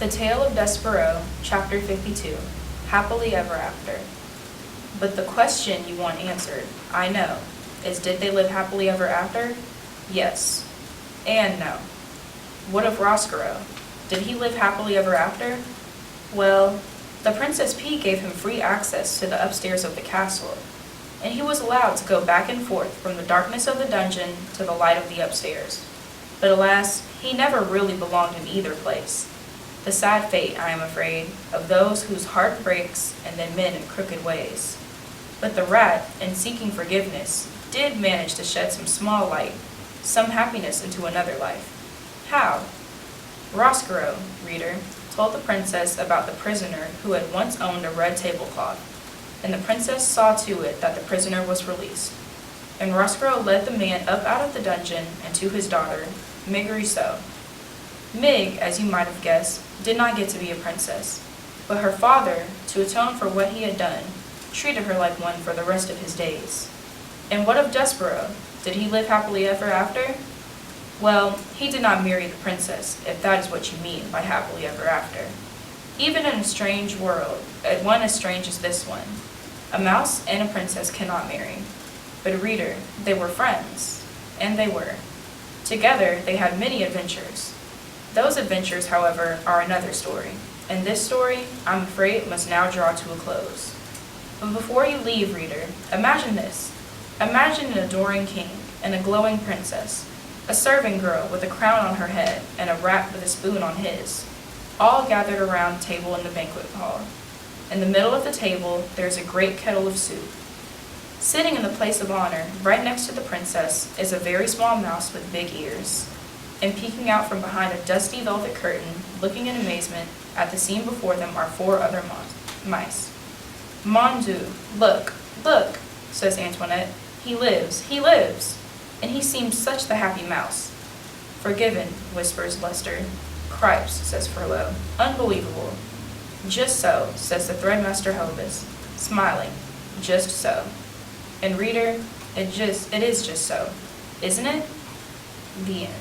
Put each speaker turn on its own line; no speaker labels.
The Tale of Despereaux, Chapter 52, Happily Ever After. But the question you want answered, I know, is did they live happily ever after? Yes. And no. What of Roscoe? Did he live happily ever after? Well, the Princess P gave him free access to the upstairs of the castle, and he was allowed to go back and forth from the darkness of the dungeon to the light of the upstairs. But alas, he never really belonged in either place. The sad fate, I am afraid, of those whose heart breaks and then men in crooked ways. But the rat, in seeking forgiveness, did manage to shed some small light, some happiness into another life. How? Roscoe, reader, told the princess about the prisoner who had once owned a red tablecloth, and the princess saw to it that the prisoner was released. And Roscoe led the man up out of the dungeon and to his daughter, Mig Rousseau. Mig, as you might have guessed, did not get to be a princess, but her father, to atone for what he had done, treated her like one for the rest of his days. And what of Despereaux? Did he live happily ever after? Well, he did not marry the princess, if that is what you mean by happily ever after. Even in a strange world, one as strange as this one, a mouse and a princess cannot marry. But reader, they were friends, and they were. Together, they had many adventures. Those adventures, however, are another story, and this story, I'm afraid, must now draw to a close. But before you leave, reader, imagine this. Imagine an adoring king and a glowing princess, a serving girl with a crown on her head and a rat with a spoon on his, all gathered around a table in the banquet hall. In the middle of the table, there is a great kettle of soup. Sitting in the place of honor, right next to the princess, is a very small mouse with big ears. And peeking out from behind a dusty velvet curtain, looking in amazement at the scene before them, are 4 other mice. Mon Dieu, look, look, says Antoinette. He lives, and he seems such the happy mouse. Forgiven, whispers Lester. Cripes, says Furlough. Unbelievable. Just so, says the Threadmaster Hovis, smiling. Just so. And reader, it is just so, isn't it? The end.